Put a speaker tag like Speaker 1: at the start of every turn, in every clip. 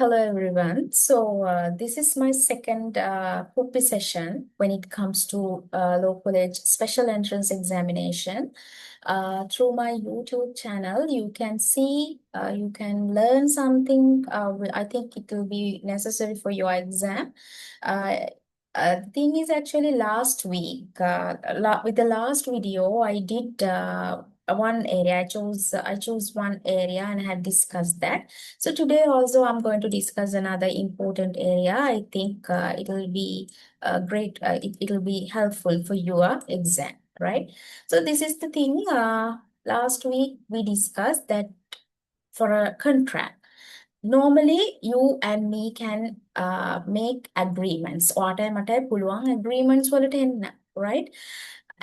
Speaker 1: Hello everyone. This is my second Puppy session when it comes to low college special entrance examination. Through my YouTube channel, you can see, you can learn something. I think it will be necessary for your exam. Uh, the thing is actually last week, with the last video, I did one area. I chose one area and had discussed that. So today also I'm going to discuss another important area. I think it will be great. It will be helpful for your exam, right? So this is the thing. Last week we discussed that for a contract. Normally, you and me can make agreements. ඔයාට මට පුළුවන් agreements වලට එන්න, right?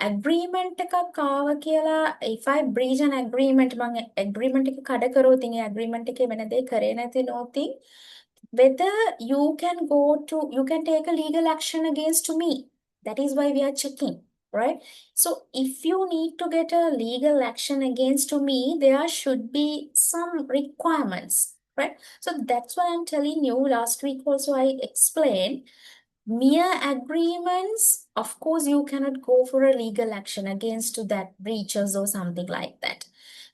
Speaker 1: Agreement එකක් ආව කියලා if I breach an agreement මම agreement එක කඩ කරොත් ඒ agreement එකේ වෙන දේ කරේ නැති නොතින් whether you can take a legal action against me. That is why we are checking, right? So if you need to get a legal action against me, there should be some requirements, right? So that's why I'm telling you. Last week also I explained mere agreements. Of course, you cannot go for a legal action against to that breaches or something like that.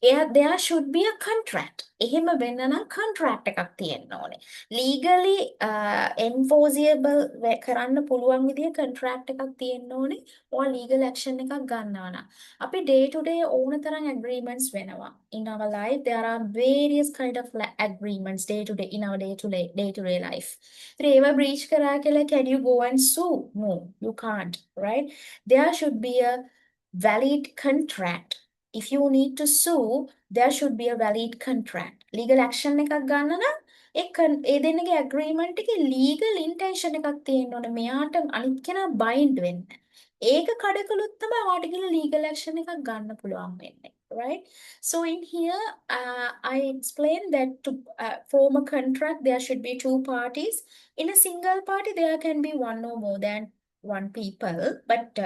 Speaker 1: Yeah, there should be a contract. එහෙම වෙන්න නම් contract එකක් තියෙන්න ඕනේ. Legally enforceable කරන්න පුළුවන් විදිය contract එකක් තියෙන්න ඕනේ. or legal action එකක් ගන්නවා නම්. අපි day to day ඕන තරම් agreements වෙනවා. In our life, there are various kind of agreements day to day in our day to day life. ඒවා breach කරා කියලා can you go and sue? No, you can't, right? There should be a valid contract. If you need to sue, there should be a valid contract. Legal action එකක් ගන්න නම් ඒ දෙන්නගේ agreement එකේ legal intention එකක් තියෙන්න ඕනේ. මෙයාට අනිත් කෙනා bind වෙන්න. ඒක කඩ කළොත් තමයි ඔයාට කියලා legal action එකක් ගන්න පුළුවන් වෙන්නේ. Right? So in here, I explained that to form a contract, there should be two parties. In a single party, there can be one or more than one people, but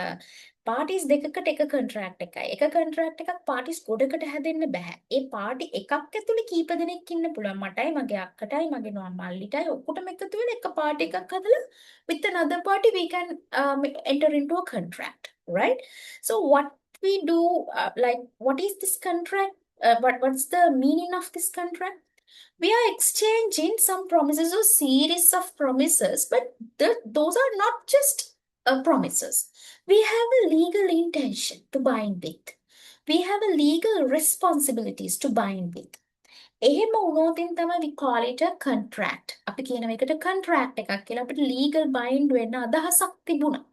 Speaker 1: parties දෙකකට එක contract එකයි. එක contract එකක් parties ගොඩකට හැදෙන්න බෑ. ඒ party එකක් ඇතුලේ කීප දෙනෙක් ඉන්න පුළුවන්. මටයි මගේ අක්කටයි මගේ මල්ලිටයි ඔක්කොටම එකතු වෙලා එක party එකක් හදලා with another party we can enter into a contract, right? So what we do, what is this contract? What's the meaning of this contract? We are exchanging some promises or series of promises, but those are not just promises. We have a legal intention to bind with. We have a legal responsibilities to bind with. එහෙම වුණොතින් තමයි we call it a contract. අපි කියන එකට contract එකක් කියලා අපිට legal bind වෙන්න අදහසක් තිබුණා.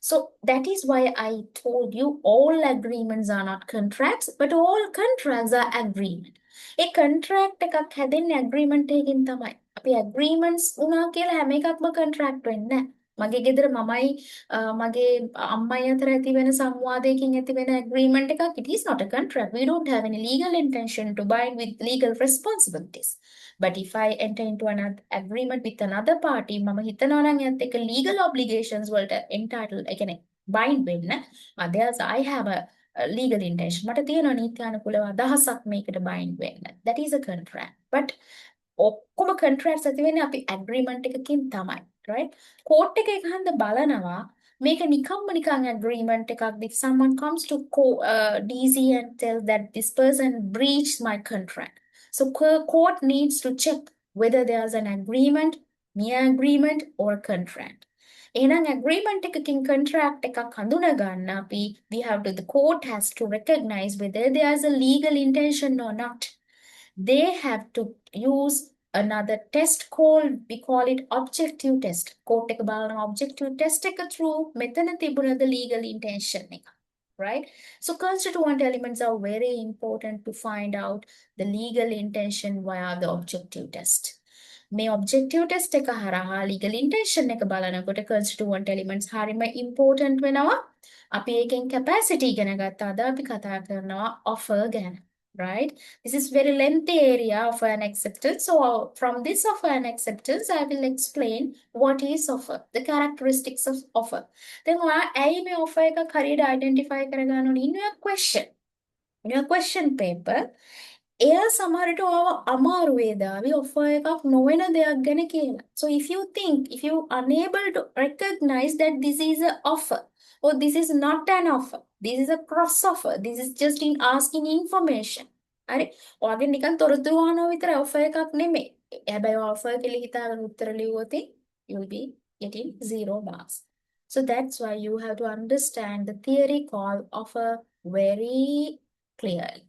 Speaker 1: So that is why I told you all agreements are not contracts, but all contracts are agreement. A contract එකක් හැදෙන්නේ agreement එකකින් තමයි. අපි agreements වුණා කියලා හැම එකක්ම contract වෙන්නේ නැහැ. මගේ ගෙදර මමයි මගේ අම්මයි අතර ඇති වෙන සංවාදයකින් ඇති වෙන agreement එකක්, it is not a contract. We don't have any legal intention to bind with legal responsibilities. But if I enter into an agreement with another party, මම හිතනවා නම් එයත් එක්ක legal obligations වලට entitled, ඒ කියන්නේ bind වෙන්න, there's I have a legal intention. මට තියෙනවා නීත්‍යානුකූලව අදහසක් මේකට bind වෙන්න. That is a contract. But ඔක්කොම contracts ඇති වෙන්නේ අපි agreement එකකින් තමයි, right? court එකේ ගහන්න බලනවා මේක නිකම්ම නිකන් agreement එකක්. If someone comes to DC and tells that this person breached my contract, so court needs to check whether there's an agreement, mere agreement or a contract. එහෙනම් agreement එකකින් contract එකක් හඳුනා ගන්න අපි the court has to recognize whether there's a legal intention or not. They have to use another test called, we call it objective test. Court එක බලන objective test එක through මෙතන තිබුණද legal intention එක. Right? So constituent elements are very important to find out the legal intention via the objective test. මේ objective test එක හරහා legal intention එක බලනකොට constituent elements හරිම important වෙනවා. අපි ඒකෙන් capacity ඉගෙන ගත්තා. අද අපි කතා කරනවා offer ගැන. Right? This is very lengthy area of an acceptance. So from this offer and acceptance, I will explain what is offer, the characteristics of offer. Then ඇයි මේ offer එක හරියට identify කරගන්න ඕනේ in your question paper. එයා සමහරට ඔයාව අමාරු වේදාවි offer එකක් නොවන දෙයක් ගැන කියලා. So if you unable to recognize that this is a offer or this is not an offer, this is a cross offer, this is just in asking information. හරි. ඔයාගෙන් නිකන් තොරතුරු අහනවා විතර offer එකක් නෙමෙයි. හැබැයි offer කියලා හිතාගෙන උත්තර ලිව්වොත් you will be getting 0 marks. So that's why you have to understand the theory called offer very clearly.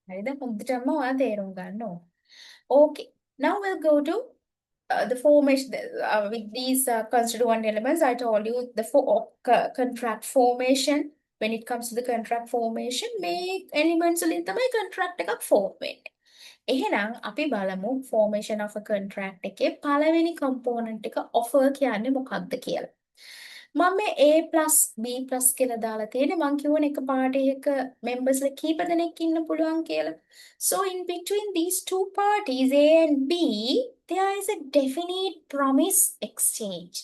Speaker 1: හරිද? හොඳටම ඔයා තේරුම් ගන්න ඕන. Okay. Now we'll go to the formation with these constituent elements. I told you the contract formation. When it comes to the contract formation, මේ elements වලින් තමයි contract එකක් form වෙන්නේ. එහෙනම් අපි බලමු formation of a contract එකේ පළවෙනි component එක offer කියන්නේ මොකක්ද කියලා. මම මේ A+B+ කියලා දාලා තියෙන්නේ මං කියවන එක පාටි එක members ලා කීප දෙනෙක් ඉන්න පුළුවන් කියලා. So in between these two parties A and B there is a definite promise exchange.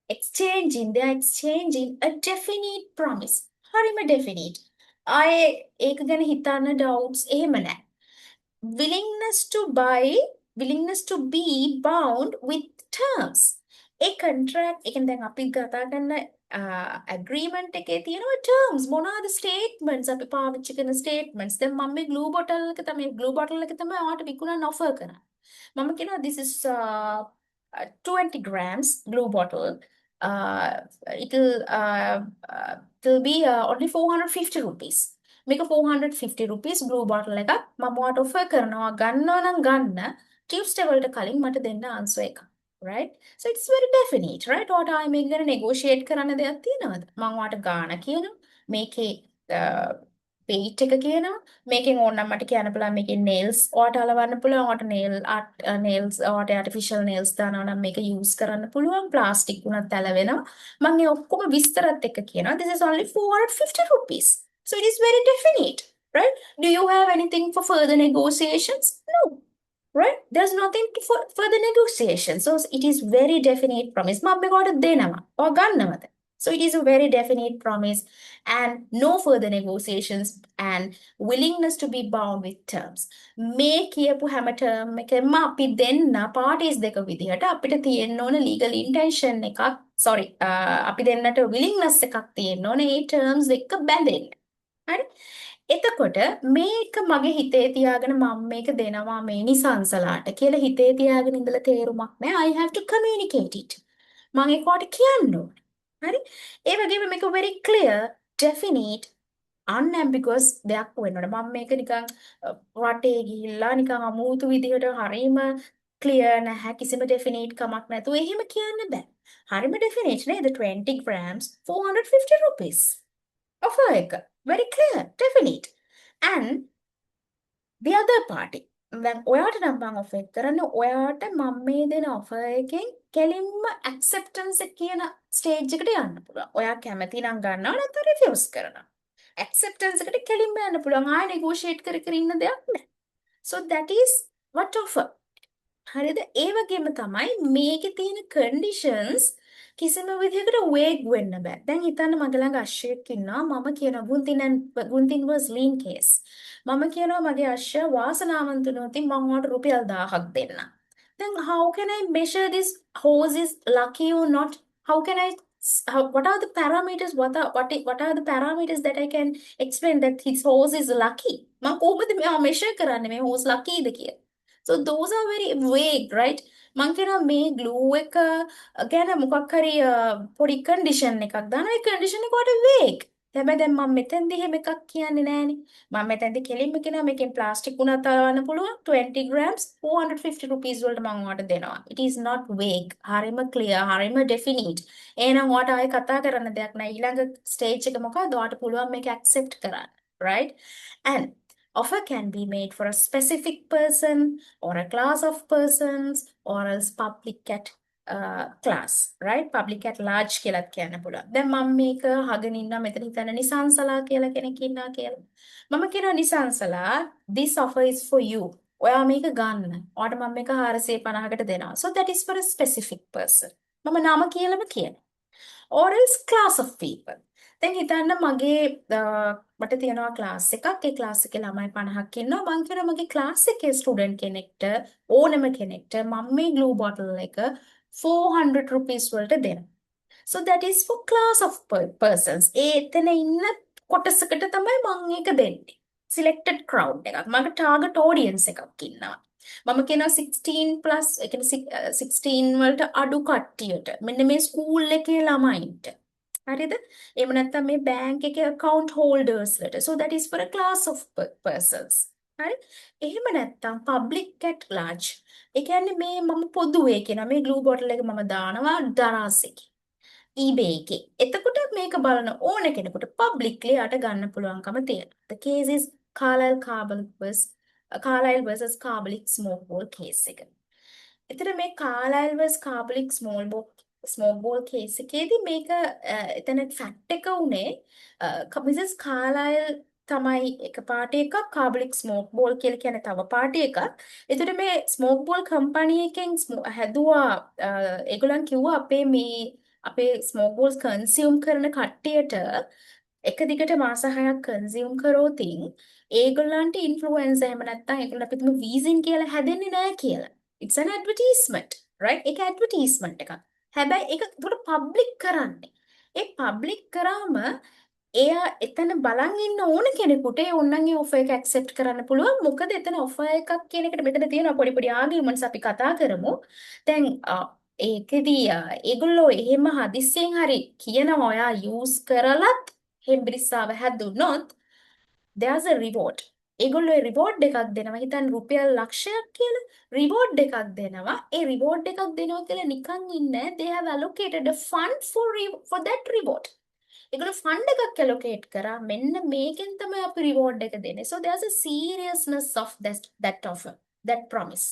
Speaker 1: They are exchanging a definite promise. හරිම definite. ආයේ ඒක ගැන හිතන්න doubts එහෙම නැහැ. Willingness to buy, willingness to be bound with terms. A contract එකෙන් දැන් අපි කතා කරන agreement එකේ තියෙනවා terms මොනවාද statements අපි පාවිච්චි කරන statements. දැන් මම මේ glue bottle එක තමයි ඔයාලට විකුණන්න offer කරන්නේ. මම කියනවා this is 20 grams glue bottle. It'll be only 450 rupees. මේක 450 rupees blue bottle එකක් මම ඔයාලට offer කරනවා ගන්නවා නම් ගන්න Tuesday වලට කලින් මට දෙන්න answer එක. Right? So it's very definite, right? ඔයාට ආයේ මේක ගැන negotiate කරන්න දෙයක් තියෙනවද? මම ඔයාට ගාණ කියනවා. මේකේ weight එක කියනවා. මේකෙන් ඕනනම් මට කියන්න පුළුවන් මේකේ nails ඔයාට අලවන්න පුළුවන්. ඔයාට nails ඔයාට artificial nails දානවා නම් මේක use කරන්න පුළුවන්. plastic උනත් ඇලවෙනවා. මම මේ ඔක්කොම විස්තරත් එක්ක කියනවා. This is only 450 rupees. So it is very definite, right? Do you have anything for further negotiations? No. Right? There's nothing for further negotiation. So it is very definite promise. මම මේකට දෙනවා. ඔය ගන්නවද? So it is a very definite promise and no further negotiations and willingness to be bound with terms. මේ කියපු හැම term එකෙන්ම අපි දෙන්න parties දෙක විදිහට අපිට තියෙන්න ඕන legal intention එකක් අපි දෙන්නට willingness එකක් තියෙන්න ඕන ඒ terms එක බැඳෙන්න. හරි? එතකොට මේක මගේ හිතේ තියාගෙන මම මේක දෙනවා මේ නිසංසලාට කියලා හිතේ තියාගෙන ඉඳලා තේරුමක් නැහැ. I have to communicate it. මම ඒකට කියන්න ඕනේ. හරි? ඒ වගේම මේක very clear, definite, unambiguous දෙයක් වෙන්න ඕනේ. මම මේක නිකන් රටේ ගිහිල්ලා නිකන් අමුතු විදිහට හරීම clear නැහැ කිසිම definite කමක් නැතුව එහෙම කියන්න බෑ. හරිම definite නේද? 20 grams 450 rupees. Offer එක very clear, definite. And the other party. දැන් ඔයාට නම් මම offer කරන්නේ ඔයාට මම මේ දෙන offer එකෙන් කෙලින්ම acceptance එක කියන stage එකට යන්න පුළුවන්. ඔයා කැමති නම් ගන්නවා නැත්නම් refuse කරනවා. acceptance එකට කෙලින්ම යන්න පුළුවන්. ආයෙ negotiate කර කර ඉන්න දෙයක් නැහැ. So that is what offer. හරිද? ඒ වගේම තමයි මේකේ තියෙන conditions කිසිම විදිහකට වේග් වෙන්න බෑ. දැන් හිතන්න මගේ ළඟ අශ්වයෙක් ඉන්නවා. මම කියනවා ගුන්තින් was lean case. මම කියනවා මගේ අශ්වයා වාසනාවන්ත වුණොත් මම ඔයාලට රුපියල් 1000ක් දෙන්නම්. Then how can I measure this horse is lucky or not? How can I what are the parameters? What are the parameters that I can explain that his horse is lucky? මම කොහොමද මෙයා measure කරන්නේ මේ horse lucky ද කියලා? So those are very vague, right? මං කියනවා මේ glue එක ගැන මොකක් හරි පොඩි condition එකක් දානවා. ඒ condition එක වට vague. හැබැයි දැන් මම මෙතෙන්දී එහෙම එකක් කියන්නේ නෑනේ. මම මෙතෙන්දී කෙලින්ම කියනවා මේකෙන් ප්ලාස්ටික් උනත් අරවන්න පුළුවන් 20 grams 450 rupees වලට මම ඔයාලට දෙනවා. It is not vague. හරිම clear, හරිම definite. එහෙනම් ඔයාට ආයෙ කතා කරන්න දෙයක් නෑ. ඊළඟ stage එක මොකක්ද? ඔයාට පුළුවන් මේක accept කරන්න. Right? And offer can be made for a specific person or a class of persons or else public at class, right? Public at large කියලාත් කියන්න පුළුවන්. දැන් මම මේක අහගෙන ඉන්නවා මෙතන හිතන්න නිසංසලා කියලා කෙනෙක් ඉන්නවා කියලා. මම කියනවා Nisansala this offer is for you. ඔයා මේක ගන්න. ඔයාට මම මේක 450කට දෙනවා. So that is for a specific person. මම නම කියලාම කියනවා. Or else class of people. දැන් හිතන්න මගේ මට තියෙනවා ක්ලාස් එකක්. ඒ ක්ලාස් එකේ ළමයි 50ක් ඉන්නවා. මං කියනවා මගේ ක්ලාස් එකේ ස්ටුඩන්ට් කෙනෙක්ට ඕනම කෙනෙක්ට මම මේ ග්ලූ බොටල් එක 400 rupees වලට දෙනවා. So that is for class of persons. ඒ එතන ඉන්න කොටසකට තමයි මම ඒක දෙන්නේ. Selected crowd එකක්. මගේ target audience එකක් ඉන්නවා. මම කියනවා 16 plus ඒ කියන්නේ 16 වලට අඩු කට්ටියට. මෙන්න මේ ස්කූල් එකේ ළමයින්ට. හරිද? එහෙම නැත්නම් මේ බැංක් එකේ account holders වලට. So that is for a class of persons. හරි? එහෙම නැත්නම් public at large. ඒ කියන්නේ මේ මම පොදුවේ කියනවා මේ glue bottle එක මම දානවා දරාස් එකේ. eBay එකේ. එතකොට මේක බලන ඕන කෙනෙකුට publicly යට ගන්න පුළුවන්කම තියෙනවා. The case is Carlyle versus Carbolic smoke ball case එක. එතන මේ Carlyle versus Carbolic smoke ball case එකේදී මේක එතන ෆැක්ට් එක උනේ මිසස් Carlyle තමයි එක පාටි එකක් Carbolic smoke ball කියලා කියන්නේ තව පාටි එකක්. එතකොට මේ smoke ball කම්පැනි එකෙන් හැදුවා ඒගොල්ලන් කිව්වා අපේ ස්මෝක් බෝල්ස් කන්සියුම් කරන කට්ටියට එක දිගට මාස 6ක් කන්සියුම් කරෝතින් ඒගොල්ලන්ට ඉන්ෆ්ලුවෙන්සා එහෙම නැත්නම් ඒගොල්ලෝ අපි තුමු වීසින් කියලා හැදෙන්නේ නැහැ කියලා. It's an advertisement, right? ඒක ඇඩ්වර්ටයිස්මන්ට් එකක්. හැබැයි ඒක උඩ පබ්ලික් කරන්නේ. ඒ පබ්ලික් කරාම එයා එතන බලන් ඉන්න ඕන කෙනෙකුට ඒ ඕනන්ගේ ඔෆර් එක ඇක්සෙප්ට් කරන්න පුළුවන්. මොකද එතන ඔෆර් එකක් කියන එකට මෙතන තියෙන පොඩි පොඩි ආගියුමන්ට්ස් අපි කතා කරමු. දැන් ඒකෙදී ඒගොල්ලෝ එහෙම හදිස්සියෙන් හරි කියනවා ඔයා යූස් කරලත් හෙම්බිරිස්සාව හැදුනොත් there's a reward. ඒගොල්ලෝ ඒ රිවෝඩ් එකක් දෙනවා. හිතන්න රුපියල් ලක්ෂයක් කියලා රිවෝඩ් එකක් දෙනවා. ඒ රිවෝඩ් එකක් දෙනවා කියලා නිකන් ඉන්නේ. They have allocated a fund for that reward. ඒගොල්ලෝ ෆන්ඩ් එකක් allocate කරා. මෙන්න මේකෙන් තමයි අපි රිවෝඩ් එක දෙන්නේ. So there's a seriousness of that offer, that promise.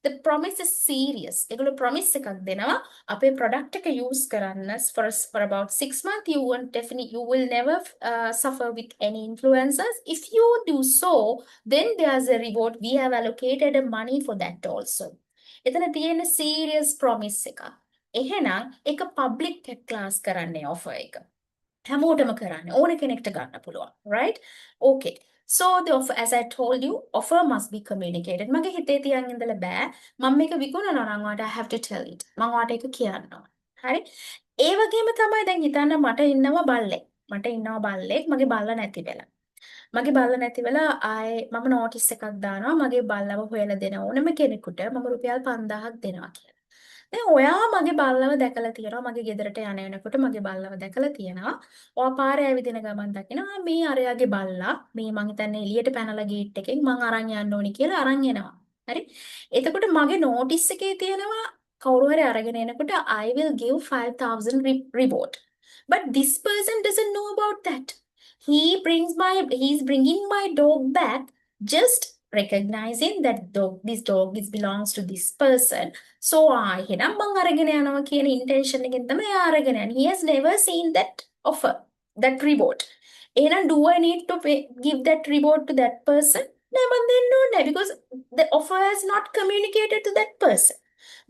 Speaker 1: The promise is serious. ඒගොල්ලෝ promise එකක් දෙනවා. අපේ product එක use කරන්න for about 6 months you will never suffer with any influencers. If you do so, then there's a reward. We have allocated a money for that also. එතන තියෙන serious promise එක. එහෙනම් ඒක public class කරන්නේ offer එක. හැමෝටම කරන්න ඕන කෙනෙක්ට ගන්න පුළුවන්, right? Okay. So the offer, as I told you, offer must be communicated. මගේ හිතේ තියන් ඉඳලා බෑ. මම මේක විකුණනවා නම් ඔයාලට I have to tell it. මම ඔයාලට ඒක කියන්න ඕන. හරි? ඒ වගේම තමයි දැන් හිතන්න මට ඉන්නවා බල්ලෙක්. මගේ බල්ලා නැති වෙලා. මගේ බල්ලා නැති වෙලා මම නෝටිස් එකක් දානවා මගේ බල්ලව හොයලා දෙන ඕනම කෙනෙකුට මම රුපියල් 5000ක් දෙනවා කියලා. දැන් ඔයා මගේ බල්ලව දැකලා තියෙනවා මගේ ගෙදරට යන එනකොට මගේ බල්ලව දැකලා තියෙනවා. ඔයා පාරේ ඇවිදින ගමන් දකිනවා මේ අරයාගේ බල්ලා මේ මං හිතන්නේ එළියට පැනලා ගේට් එකෙන් මං අරන් යන්න ඕනි කියලා අරන් එනවා. හරි? එතකොට මගේ නෝටිස් එකේ තියෙනවා කවුරු හරි අරගෙන එනකොට I will give 5000 reward. But this person doesn't know about that. He's bringing my dog back just recognizing that this dog belongs to this person. So එහෙනම් මං අරගෙන යනවා කියන intention එකෙන් තමයි අරගෙන යන්නේ. He has never seen that offer, that reward. එහෙනම් do I need to give that reward to that person? නෑ මං දෙන්න ඕනේ because the offer has not communicated to that person.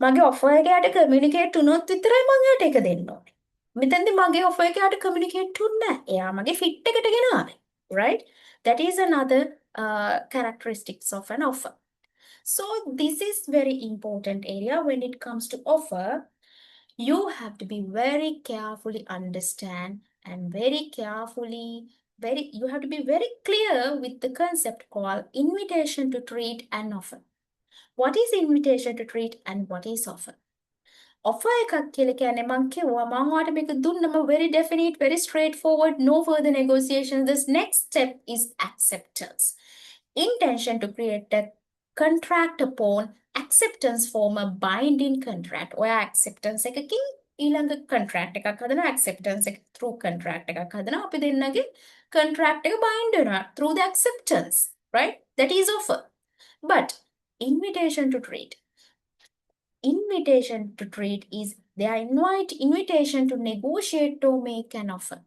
Speaker 1: මගේ offer එක යට communicate වුණොත් විතරයි මං යට ඒක දෙන්න ඕනේ. මෙතෙන්දි මගේ offer එක යට communicate වුන්නේ නෑ. එයා මගේ fit එකට ගෙන ආවේ. Right? That is another characteristics of an offer. So this is very important area when it comes to offer. You have to be very carefully understand and you have to be very clear with the concept called invitation to treat and offer. What is invitation to treat and what is offer? Offer එකක් කියලා කියන්නේ මං කිව්වා මං ඔයාලට මේක දුන්නම very definite, very straightforward, no further negotiation. This next step is acceptance. Intention to create a contract upon acceptance form a binding contract. ඔයා acceptance එකකින් ඊළඟ contract එකක් හදනවා acceptance එක through contract එකක් හදනවා අපි දෙන්නගේ contract එක bind වෙනවා through the acceptance, right? That is offer. But invitation to treat is their invitation to negotiate to make an offer.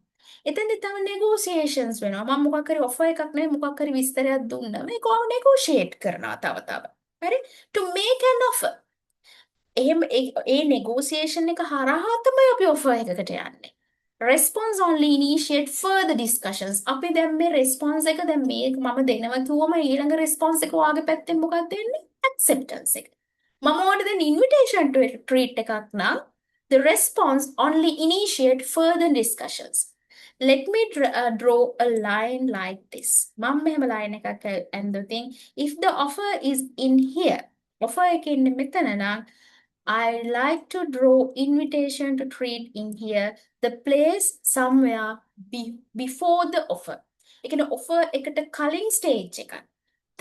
Speaker 1: එතෙන්දි තව negotiations වෙනවා. මම මොකක් හරි offer එකක් නෙවෙයි මොකක් හරි විස්තරයක් දුන්නා. මේක ඔයාලා negotiate කරනවා තව. හරි? To make an offer. එහෙම ඒ negotiation එක හරහා තමයි අපි offer එකකට යන්නේ. response only initiate further discussions. අපි දැන් මේ response එක දැන් මේ මම දෙනවා කිව්වම ඊළඟ response එක ඔයාගේ පැත්තෙන් මොකක්ද දෙන්නේ? acceptance එක. මම ඔයාලට දෙන invitation to treat එකක් නම් the response only initiate further discussions. Let me draw a line like this. මම මෙහෙම line එකක් ඇන්දොතින් if the offer is in here. offer එක ඉන්නේ මෙතන නම් I like to draw invitation to treat in here, the place somewhere before the offer. ඒ කියන්නේ offer එකට කලින් stage එක.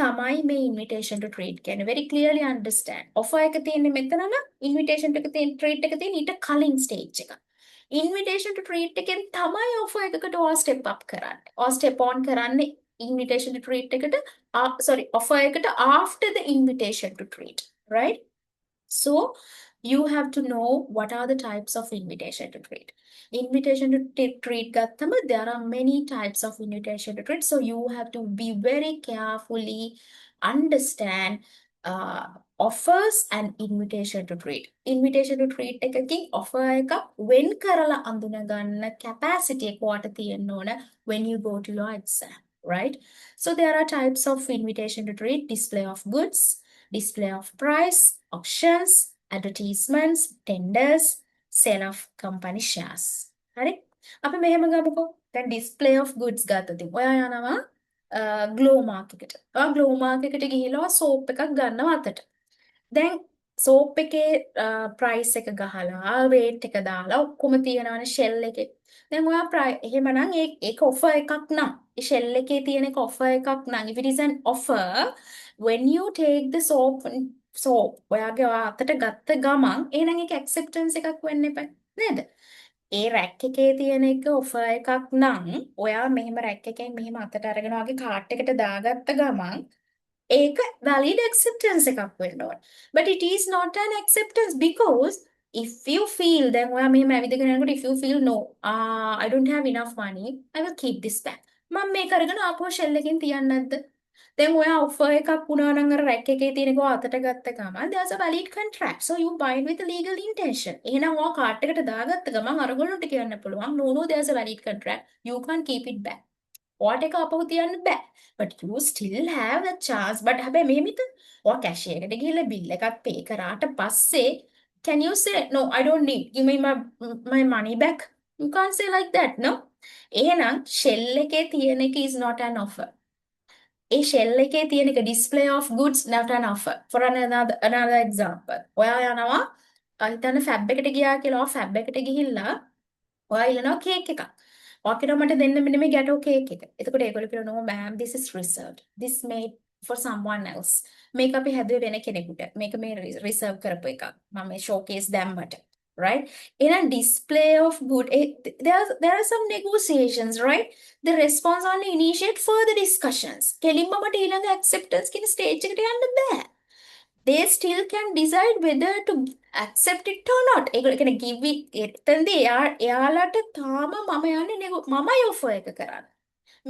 Speaker 1: තමයි මේ invitation to treat කියන්නේ. Very clearly understand. offer එක තියෙන්නේ මෙතන නම් invitation එක තියෙන treat එක තියෙන ඊට කලින් stage එක. invitation to treat එකෙන් තමයි offer එකකට ඔයා step up කරන්නේ. ඔයා step on කරන්නේ invitation to treat එකට offer එකට after the invitation to treat, right? So you have to know what are the types of invitation to treat. Invitation to treat gattama, there are many types of invitation to treat. So you have to be very carefully understand offers and invitation to treat. Invitation to treat එකකින් offer එක when කරලා අඳුන ගන්න capacity එක වට තියෙන්න ඕන when you go to your exam, right? So there are types of invitation to treat: display of goods, display of price, auctions, advertisements, tenders, sale of company shares. හරි? අපි මෙහෙම ගමුකෝ. දැන් display of goods ගත්තොත් ඔයා යනවා glow mark එකට. ඔයා glow mark එකට ගිහිල්ලා සෝප් එකක් ගන්නවා අතට. දැන් සෝප් එකේ ප්‍රයිස් එක ගහලා රේට් එක දාලා ඔක්කොම තියනවනේ ෂෙල් එකේ. දැන් ඔයා එහෙමනම් ඒක ඔෆර් එකක් නම් ඒ ෂෙල් එකේ තියෙන එක ඔෆර් එකක් නම් if it is an offer when you take the soap ඔයාගේ අතට ගත්ත ගමන් එහෙනම් ඒක acceptance එකක් වෙන්න එපා නේද? ඒ රැක් එකේ තියෙන එක ඔෆර් එකක් නම් ඔයා මෙහෙම රැක් එකෙන් මෙහෙම අතට අරගෙන වගේ කාට් එකට දාගත්ත ගමන් ඒක valid acceptance එකක් වෙන්න ඕන. But it is not an acceptance because if you feel then ඔයා මෙහෙම ඇවිදගෙන යනකොට if you feel no I don't have enough money I will keep this back. මම මේක අරගෙන ආපහු ෂෙල් එකෙන් තියන්නේ නැද්ද? දැන් ඔයා offer එකක් වුණා නම් අර rack එකේ තියෙන එක අතට ගත්ත ගමන් there's a valid contract. So you buy it with a legal intention. එහෙනම් ඔයා කාට් එකට දාගත්ත ගමන් අරගොල්ලන්ට කියන්න පුළුවන් no there's a valid contract. You can't keep it back. ඔයාට එක අපහු තියන්න බෑ. But you still have the chance. But හැබැයි මෙහෙම හිතන්න. ඔයා කැෂියර් එකට ගිහලා බිල් එකක් පේ කරාට පස්සේ can you say no I don't need give me my money back? You can't say like that, no? එහෙනම් shell එකේ තියෙන එක is not an offer. A shell එකේ තියෙන එක display of goods not an offer. For another example. ඔයා යනවා හිතන්න ෆැබ් එකට ගියා කියලා ෆැබ් එකට ගිහිල්ලා ඔයා ඉල්ලනවා කේක් එකක්. ඔයා කියනවා මට දෙන්න මෙන්න මේ ගැටෝ කේක් එක. එතකොට ඒගොල්ලෝ කියනවා no ma'am this is reserved. This made for someone else. මේක අපි හැදුවේ වෙන කෙනෙකුට. මේක මේ reserve කරපු එකක්. මම මේ showcase දැම්මට. Right? In a display of good, there are some negotiations, right? The response only initiate further discussions. කෙලින්ම මට ඊළඟ acceptance කියන stage එකට යන්න බෑ. They still can decide whether to accept it or not. ඒගොල්ලෝ කියන්නේ give it එතනදී එයාලට තාම මම යන්නේ මමයි offer එක කරන්නේ.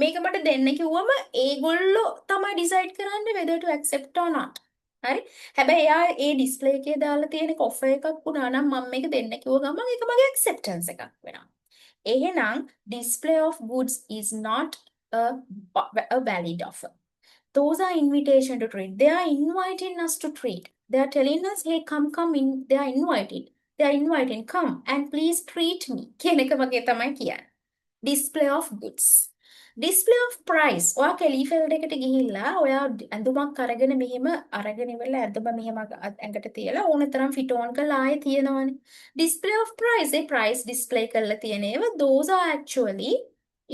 Speaker 1: මේක මට දෙන්න කිව්වම ඒගොල්ලෝ තමයි decide කරන්නේ whether to accept or not. හරි? හැබැයි එයා ඒ display එකේ දාලා තියෙන offer එකක් වුණා නම් මම මේක දෙන්න කිව්ව ගමන් ඒක මගේ acceptance එකක් වෙනවා. එහෙනම් display of goods is not a valid offer. Those are invitation to treat. They are inviting us to treat. They are telling us, hey, come in. They are inviting. They are inviting, come and please treat me. කියන එක වගේ තමයි කියන්නේ. Display of goods. Display of price. ඔයා කෙලිෆෙල්ඩ් එකට ගිහිල්ලා ඔයා ඇඳුමක් අරගෙන මෙහෙම අරගෙන ඉවරලා ඇඳුම මෙහෙම ඇඟට තියලා ඕන තරම් ෆිට ඕන් කරලා ආයේ තියනවනේ. Display of price. A price display කරලා තියෙන ඒවා those are actually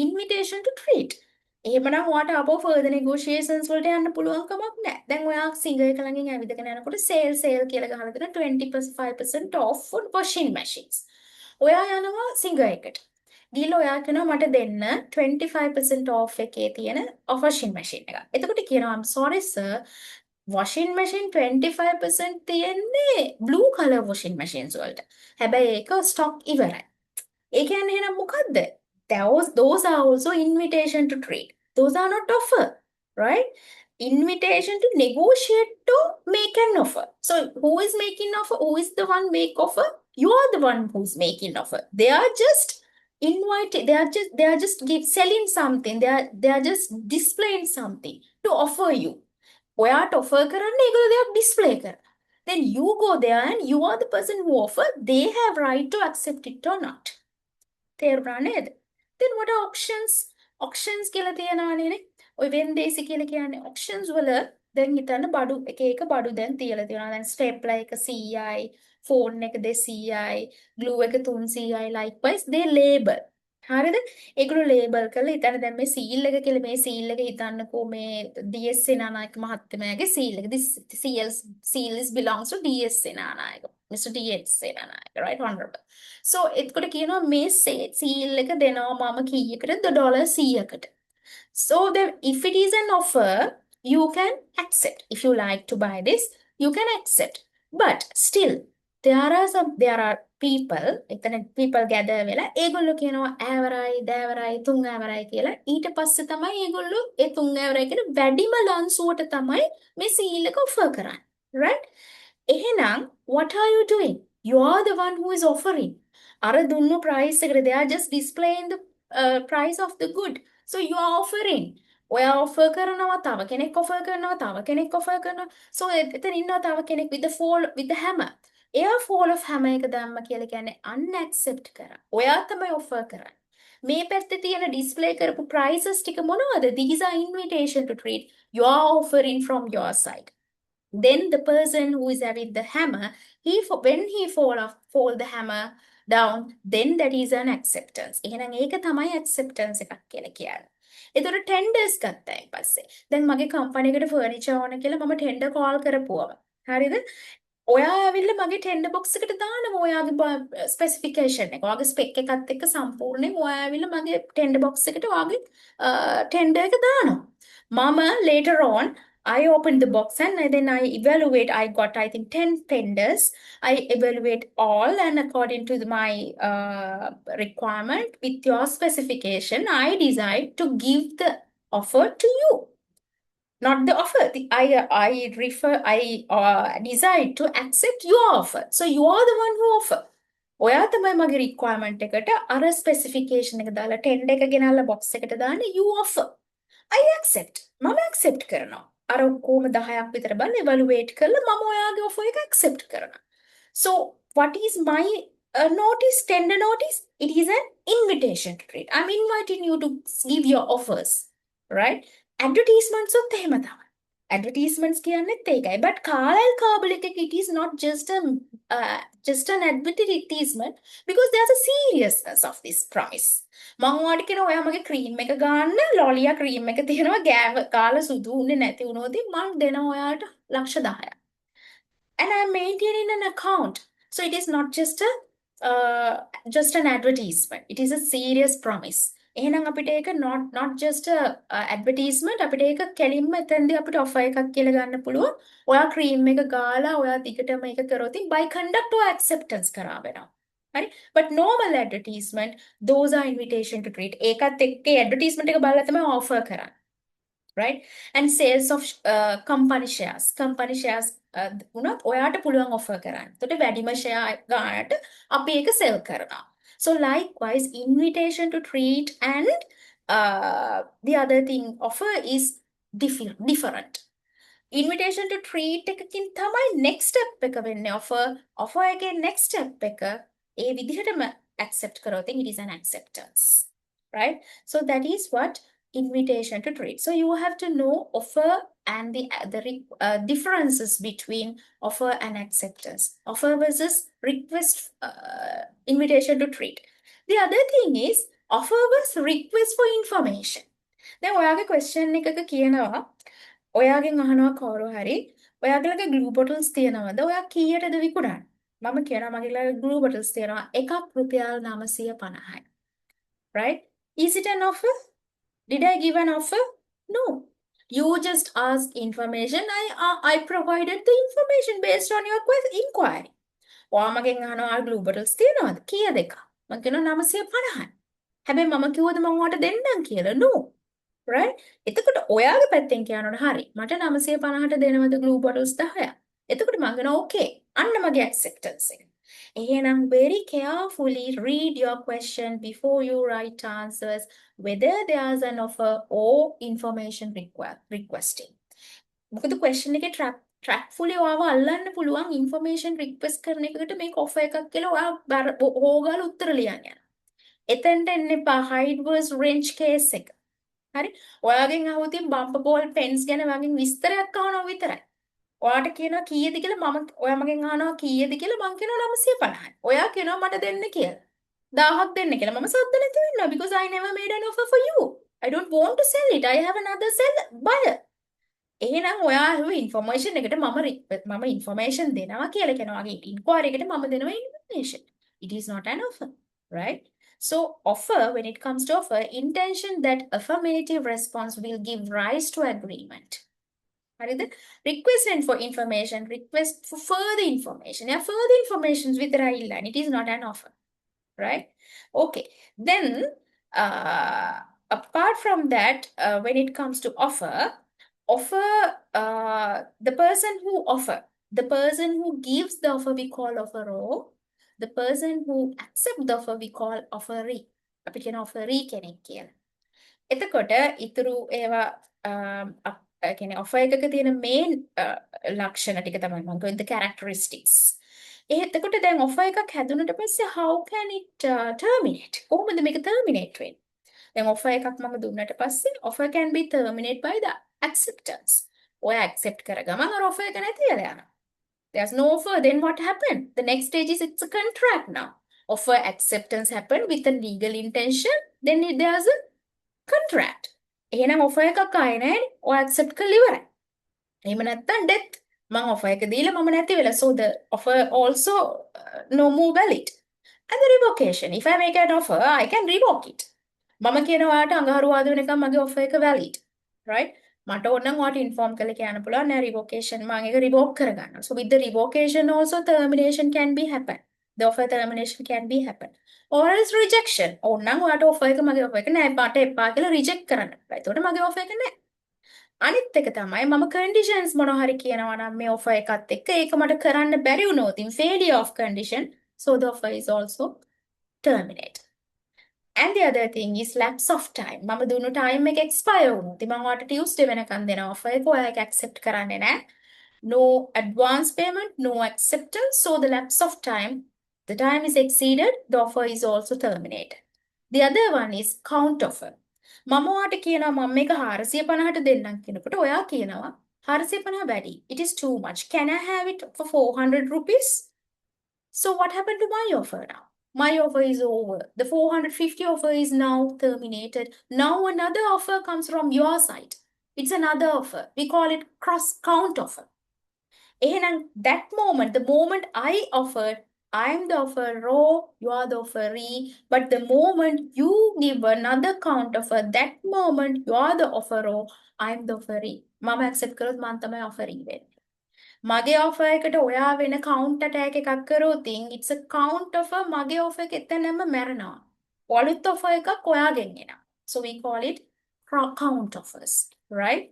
Speaker 1: invitation to treat. එහෙමනම් ඔයාට අපෝ further negotiations වලට යන්න පුළුවන් කමක් නැහැ. දැන් ඔයා සිංගර් එක ළඟින් ඇවිදගෙන යනකොට sale කියලා ගහලා දෙන 25% off for washing machines. ඔයා යනවා සිංගර් එකට. ගිහලා ඔයා කියනවා මට දෙන්න 25% off එකේ තියෙන washing machine එක. එතකොට කියනවා I'm sorry sir washing machine 25% තියෙන්නේ blue color washing machines වලට. හැබැයි ඒක stock ඉවරයි. ඒ කියන්නේ එහෙනම් මොකද්ද? Those are also invitation to trade. Those are not offer, right? Invitation to negotiate to make an offer. So who is making offer? Who is the one make offer? You are the one who's making offer. They are just they are just selling something. They are just displaying something to offer you. ඔයාට offer කරන්න ඒගොල්ලෝ දෙයක් display කරනවා. Then you go there and you are the person who offer. They have right to accept it or not. තේරුණා නේද? Then what are auctions? Auctions කියලා තියනවානේ. ඔය වෙන්දේසි කියලා කියන්නේ auctions වල දැන් හිතන්න බඩු එක එක බඩු දැන් තියලා තියෙනවා. දැන් stapler එක 100යි, phone එක 200යි, glue එක 300යි, likewise they label. හරිද? ඒගොල්ලෝ ලේබල් කරලා හිතන්න දැන් මේ සීල් එක කියලා මේ සීල් එක හිතන්නකෝ මේ DS සේනානායක මහත්මයාගේ සීල් එක. This seal is belongs to DS Senanayake. Mr. DS Senanayake, right? Honorable. So එතකොට කියනවා මේ සීල් එක දෙනවා මම කීයකටද $100කට. So then if it is an offer, you can accept. If you like to buy this, you can accept. But still, there are people gather වෙලා ඒගොල්ලෝ කියනවා ඈවරයි දෑවරයි තුන් ඈවරයි කියලා. ඊට පස්සේ තමයි ඒගොල්ලෝ ඒ තුන් ඈවරයි කියන වැඩිම ලන්සුවට තමයි මේ සීල් එක offer කරන්නේ. Right? එහෙනම් what are you doing? You are the one who is offering. අර දුන්නු price එකට they are just displaying the price of the good. So you are offering. ඔයා offer කරනවා තව කෙනෙක් offer කරනවා තව කෙනෙක් offer කරනවා. So එතන ඉන්නවා තව කෙනෙක් with the hammer. එයා fall of hammer එක දැම්ම කියලා කියන්නේ unaccept කරා. ඔයා තමයි offer කරන්නේ. මේ පැත්තේ තියෙන display කරපු prices ටික මොනවද? These are invitation to treat. You are offering from your side. Then the person who is having the hammer, when he fall the hammer down, then that is an acceptance. එහෙනම් ඒක තමයි acceptance එකක් කියලා කියන්නේ. ඒතර tenders ගත්තා ඊපස්සේ. දැන් මගේ කම්පැනි එකට ෆර්නිචර් ඕන කියලා මම tender call කරපුවම. හරිද? ඔයා ඇවිල්ලා මගේ tender box එකට දානවා ඔයාගේ specification එක. ඔයාගේ spec එකත් එක්ක සම්පූර්ණයෙන් ඔයා ඇවිල්ලා මගේ tender box එකට ඔයාගේ tender එක දානවා. මම later on I opened the box and then I evaluate. I got, I think, 10 tenders. I evaluate all, and according to my requirement with your specification, I decide to give the offer to you. Not the offer. I decide to accept your offer. So you are the one who offer. ඔයා තමයි මගේ requirement එකට අර specification එක දාලා tender එක ගෙනල්ලා box එකට දාන්නේ you offer. I accept. මම accept කරනවා. අර ඔක්කොම 10ක් විතර බලලා evaluate කරලා මම ඔයාගේ offer එක accept කරනවා. So what is my notice, tender notice? It is an invitation to trade. I'm inviting you to give your offers, right? Advertisements උත් එහෙම තමයි. Advertisements කියන්නේත් ඒකයි. But Carlyle Carbol එකක it is not just an advertisement because there's a seriousness of this price. මම ඔයාලට කියනවා ඔයා මගේ ක්‍රීම් එක ගන්න ලොලියා ක්‍රීම් එක තියෙනවා ගෑව කාලා සුදු උනේ නැති වුණොත් මම දෙනවා ඔයාලට ලක්ෂ 10ක්. And I'm maintaining an account. So it is not just an advertisement. It is a serious promise. එහෙනම් අපිට ඒක not just a advertisement අපිට ඒක කෙලින්ම එතෙන්දී අපිට offer එකක් කියලා ගන්න පුළුවන්. ඔයා ක්‍රීම් එක ගාලා ඔයා දිගටම ඒක කරොත් by conduct or acceptance කරා වෙනවා. හරි? But normal advertisement those are invitation to treat. ඒකත් එක්ක advertisement එක බලලා තමයි offer කරන්නේ. Right? And sales of company shares. Company shares උනත් ඔයාට පුළුවන් offer කරන්න. එතකොට වැඩිම share ගන්නට අපි ඒක sell කරනවා. So likewise, invitation to treat and the other thing offer is different. Invitation to treat එකකින් තමයි next step එක වෙන්නේ offer එකේ next step එක ඒ විදිහටම accept කරොත් it is an acceptance. Right? So that is what invitation to treat. So you have to know offer and the differences between offer and acceptance. Offer versus request, invitation to treat. The other thing is offer versus request for information. දැන් ඔයාගේ question එකක කියනවා ඔයාගෙන් අහනවා කවුරු හරි ඔයාගේ ළඟ glue bottles තියෙනවද? ඔයා කීයටද විකුණන්නේ? මම කියනවා මගේ ළඟ glue bottles තියෙනවා එකක් රුපියල් 950යි. Right? Is it an offer? Did I give an offer? No. You just asked information. I provided the information based on your inquiry. ඔයා මගෙන් අහනවා glue bottles තියෙනවද? කීයද එක? මම කියනවා 950යි. හැබැයි මම කිව්වද මම ඔයාට දෙන්නම් කියලා? No. Right? එතකොට ඔයාගේ පැත්තෙන් කියනවනේ හරි. මට 950ට දෙනවද glue bottles 10ක්? එතකොට මම කියනවා okay. අන්න මගේ acceptance එක. එහෙනම් very carefully read your question before you write answers, whether there's an offer or information requesting. මොකද question එකේ trackfully ඔයාව අල්ලන්න පුළුවන් information request කරන එකකට මේක offer එකක් කියලා ඔයා හොගාලා උත්තර ලියන්න යනවා. එතෙන්ට එන්න එපා hide versus range case එක. හරි? ඔයාගෙන් අහුවොත් bumper ball pens ගැන වගේ විස්තරයක් අහනවා විතරයි. ඔයාට කියනවා කීයද කියලා ඔයා මගෙන් අහනවා කීයද කියලා මං කියනවා 950යි. ඔයා කියනවා මට දෙන්න කියලා. 1000ක් දෙන්න කියලා. මම සද්ද නැතුව ඉන්නවා because I never made an offer for you. I don't want to sell it. I have another buyer. එහෙනම් ඔයා අහුව ඉන්ෆර්මේෂන් එකට මම ඉන්ෆර්මේෂන් දෙනවා කියලා කියනවා. වගේ ඉන්ක්වයරි එකට මම දෙනවා information. It is not an offer, right? So offer, when it comes to offer, intention that affirmative response will give rise to agreement. හරිද? Request for information, request for further information. Yeah, further information විතරයි ඉල්ලන්නේ. It is not an offer, right? Okay. Then, apart from that, when it comes to offer, the person who gives the offer we call offeror. The person who accepts the offer we call offeree. අපි කියන offeree කෙනෙක් කියලා. එතකොට ඉතුරු ඒවා කියන්නේ offer එකක තියෙන main ලක්ෂණ ටික තමයි මම කියුවේ the characteristics. එතකොට දැන් offer එකක් හැදුනට පස්සේ how can it terminate? කොහොමද මේක terminate වෙන්නේ? දැන් offer එකක් මම දුන්නට පස්සේ offer can be terminated by the acceptance. ඔයා accept කරගමන් අර offer එක නැති වෙලා යනවා. There's no offer, then what happened? The next stage is it's a contract now. Offer acceptance happened with a legal intention, then there's a contract. එහෙනම් offer එකක් ආයේ නැහැ. ඔයා accept කරලා ඉවරයි. එහෙම නැත්නම් death. මම offer එක දීලා මම නැති වෙලා. So the offer also no more valid. And the revocation. If I make an offer, I can revoke it. මම කියන ඔයාට අඟහරුවාද වෙනකම් මගේ offer එක valid. Right? මට ඕනනම් ඔයාට inform කරලා කියන්න පුළුවන් නෑ revocation මම ඒක revoke කරගන්නවා. So with the revocation also termination can be happen. The offer termination can be happen. Or else rejection. ඕනනම් ඔයාට offer එක මගේ offer එක නෑ මට එපා කියලා reject කරන්න. එතකොට මගේ offer එක නෑ. අනිත් එක තමයි මම conditions මොනවා හරි කියනවා නම් මේ offer එකත් එක්ක ඒක මට කරන්න බැරි වුණොත් in failure of condition, so the offer is also terminated. And the other thing is lapse of time. මම දුන්නු time එක expire වුණොත් මම ඔයාලට Tuesday වෙනකන් දෙන offer එක ඔයා ඒක accept කරන්නේ නැහැ. No advance payment, no acceptance. So the lapse of time, the time is exceeded, the offer is also terminated. The other one is count offer. මම ඔයාට කියනවා මම මේක 450ට දෙන්නම් කියනකොට ඔයා කියනවා 450 වැඩි. It is too much. Can I have it for 400 rupees? So what happened to my offer now? My offer is over. The 450 offer is now terminated. Now another offer comes from your side. It's another offer. We call it cross-count offer. And that moment, the moment I offered, I am the offeror, you are the offeree. But the moment you give another count offer, that moment you are the offeror, I am the offeree. Mama accept කරොත් මම තමයි offeree වෙන්නේ. මගේ offer එකට ඔයා වෙන count attack එකක් කරොත් it's a count offer මගේ offer එක එතනම මැරෙනවා. ඔයාලුත් offer එකක් ඔයාගෙන් එනවා. So we call it count offers, right?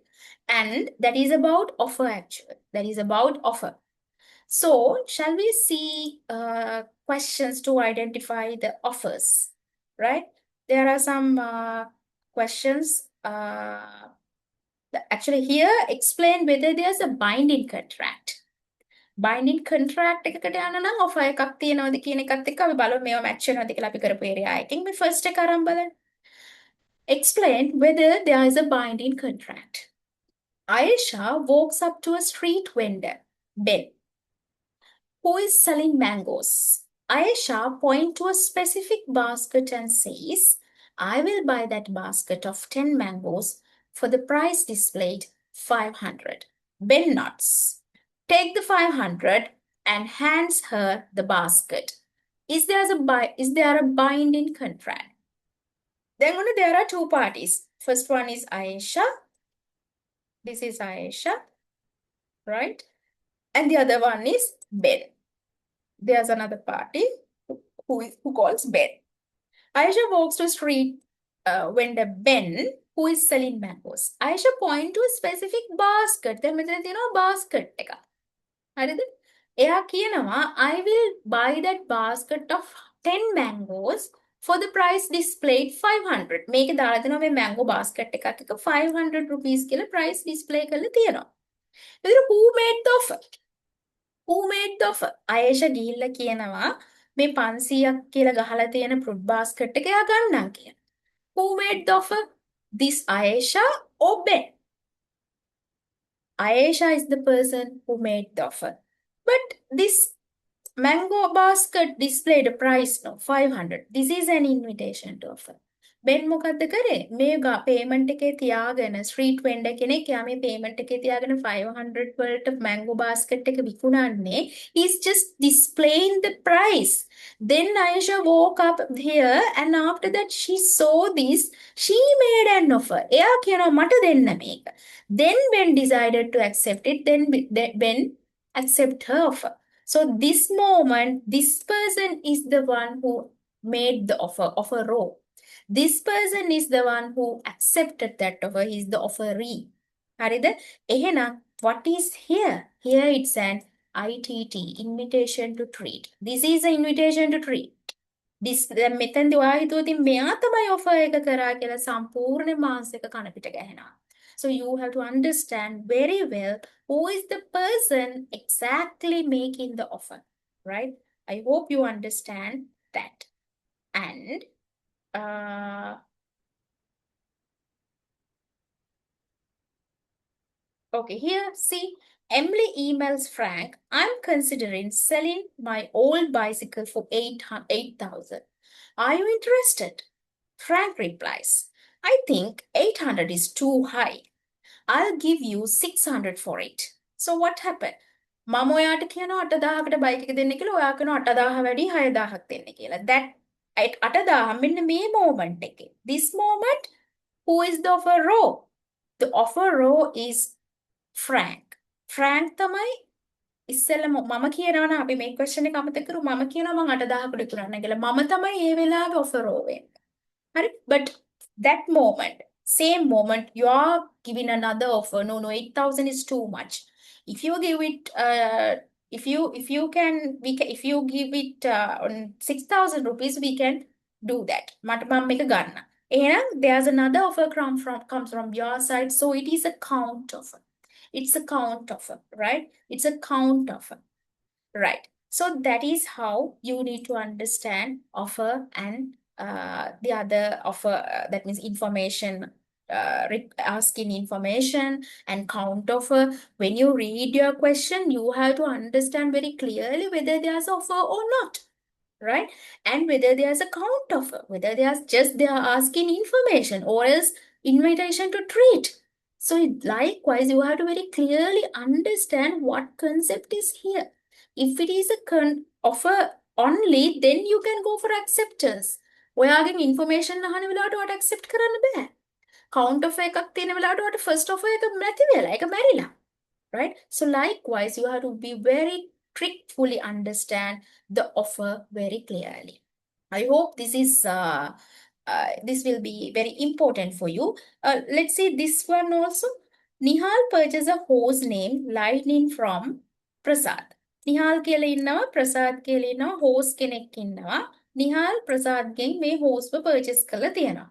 Speaker 1: And that is about offer actually. That is about offer. So shall we see questions to identify the offers, right? There are some questions. Actually here explain whether there's a binding contract. Binding contract එකකට යන නම් offer එකක් තියෙනවද කියන එකත් එක්ක අපි බලමු මේවා match වෙනවද කියලා අපි කරපු area එකකින් මේ first එක අරන් බලන්න. Explain whether there is a binding contract. Aisha walks up to a street vendor, Ben, who is selling mangoes. Aisha points to a specific basket and says, I will buy that basket of 10 mangoes for the price displayed 500. Ben nods, take the 500 and hands her the basket. Is there a binding contract? Then there are two parties. First one is Aisha. This is Aisha, right? And the other one is Ben. There's another party who calls Ben. Aisha walks to a street vendor Ben, who is selling mangoes. Aisha point to a specific basket. Then මෙතන තියෙනවා basket එක. හරිද? එයා කියනවා I will buy that basket of 10 mangoes for the price displayed 500. මේක දාලා දෙනවා මේ mango basket එකක් එක 500 rupees කියලා price display කරලා තියෙනවා. එතන who made the offer? Who made the offer? Ayesha ගිහිල්ලා කියනවා මේ 500ක් කියලා ගහලා තියෙන fruit basket එක එයා ගන්නම් කියලා. Who made the offer? This Ayesha or Ben? Ayesha is the person who made the offer. But this mango basket displayed a price no 500. This is an invitation to offer. Ben මොකද්ද කරේ? මේ payment එකේ තියාගෙන street vendor කෙනෙක් යා මේ payment එකේ තියාගෙන 500 වලට mango basket එක විකුණන්නේ. He's just displaying the price. Then Aisha woke up here and after that she saw this. She made an offer. එයා කියනවා මට දෙන්න මේක. Then Ben decided to accept it. Then Ben accept her offer. So this moment, this person is the one who made the offer raw. This person is the one who accepted that offer. He is the offeree. හරිද? එහෙනම් what is here? Here it's an ITT, invitation to treat. This is an invitation to treat. මෙතෙන්දී ඔයා හිතුවොත් මෙයා තමයි offer එක කරා කියලා සම්පූර්ණ මාස් එක කන පිට ගහනවා. So you have to understand very well who is the person exactly making the offer, right? I hope you understand that. And okay, here, see, Emily emails Frank, I'm considering selling my old bicycle for 8,000. Are you interested? Frank replies, I think 800 is too high. I'll give you 600 for it. So what happened? මම ඔයාට කියනවා 8000කට bike එක දෙන්න කියලා. ඔයා කියනවා 8000 වැඩි 6000ක් දෙන්න කියලා. That 8000 මෙන්න මේ moment එකේ. This moment, who is the offer row? The offer row is Frank. Frank තමයි ඉස්සෙල්ලා මම කියනවා නම් අපි මේ question එක අමතක කරු. මම කියනවා මම 8000කට විකුණන්න කියලා. මම තමයි ඒ වෙලාවේ offer row වෙන්නේ. හරි? But that moment, same moment, you are giving another offer. No, 8,000 is too much. If you give it, if you can, if you give it on 6,000 rupees, we can do that. මට මම මේක ගන්න. එහෙනම් there's another offer comes from your side, so it is a count offer. It's a count offer, right? It's a count offer, right? So that is how you need to understand offer and the other offer, that means information, asking information and count offer. When you read your question, you have to understand very clearly whether there's offer or not, right? And whether there's a count offer, whether they are asking information or else invitation to treat. So likewise, you have to very clearly understand what concept is here. If it is a offer only, then you can go for acceptance. ඔයාගෙන් information අහන වෙලාවට ඔයාට accept කරන්න බෑ. Count offer එකක් තියෙන වෙලාවට ඔයාට first offer එක නැති වෙලා ඒක මැරිලා. Right? So likewise, you have to be very truthfully understand the offer very clearly. I hope this will be very important for you. Let's see this one also. Nihal purchased a hose named Lightning from Prasad. Nihal කියලා ඉන්නවා, ප්‍රසාද් කියලා ඉන්නවා, hose කෙනෙක් ඉන්නවා. Nihal ප්‍රසාද්ගෙන් මේ hose purchase කරලා තියෙනවා.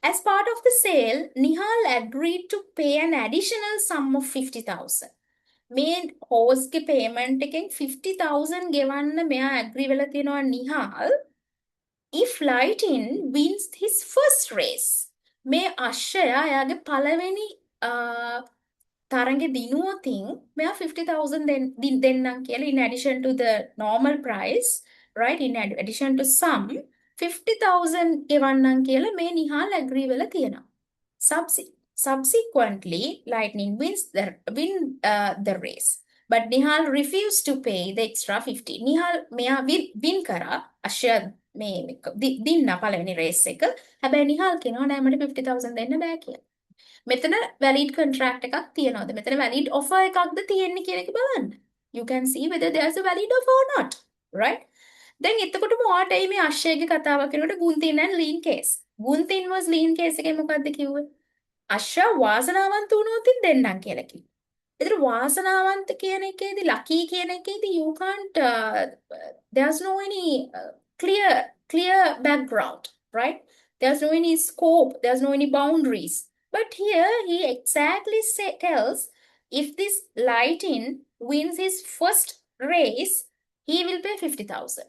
Speaker 1: As part of the sale, Nihal agreed to pay an additional sum of 50,000. මේ hose ගේ payment එකෙන් 50,000 ගෙවන්න මෙයා agree වෙලා තියෙනවා Nihal. If Lightning wins his first race, මේ අශ්වයා එයාගේ පළවෙනි තරඟේ දිනුවොතින් මෙයා 50,000 දෙන්නම් කියලා, in addition to the normal price, right? In addition to sum 50,000 ගෙවන්නම් කියලා මේ නිහාල් agree වෙලා තියෙනවා. Subsequently, Lightning wins the race. But Nihal refused to pay the extra 50. Nihal මෙයා win කරා අශ්වයා මේ දින්න පළවෙනි රේස් එක. හැබැයි නිහාල් කියනවා නෑ මට 50,000 දෙන්න බෑ කියලා. මෙතන valid contract එකක් තියනවාද? මෙතන valid offer එකක්ද තියෙන්නේ කියන එක බලන්න. You can see whether there's a valid offer or not, right? දැන් එතකොටම ඔයාට මේ අශ්වයාගේ කතාව කියනකොට ගුන්තින් and lean case. ගුන්තින් was lean case එකේ මොකද්ද කිව්වේ? අශ්වයා වාසනාවන්ත වුණොත් දෙන්නම් කියලා කිව්වා. ඒතර වාසනාවන්ත කියන එකේදී lucky කියන එකේදී you can't there's no any clear background, right? There's no any scope, there's no any boundaries. But here he exactly tells if this lighting wins his first race, he will pay 50,000.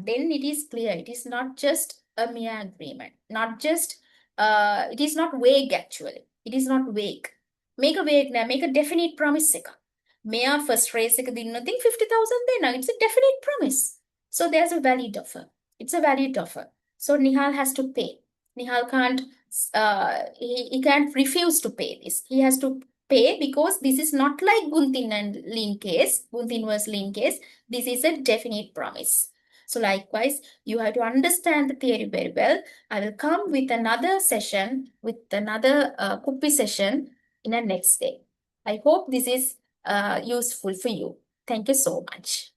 Speaker 1: Then it is clear. It is not just a mere agreement. Not just, it is not vague actually. It is not vague. Make a vague, make a definite promise. Mere first race, think 50,000 then. It's a definite promise. So there's a valid offer. It's a valid offer. So Nihal has to pay. Nihal can't, he can't refuse to pay this. He has to pay because this is not like Guntin and Lin case, Guntin versus Lin case. This is a definite promise. So likewise, you have to understand the theory very well. I will come with another session, with another Kuppi session in the next day. I hope this is useful for you. Thank you so much.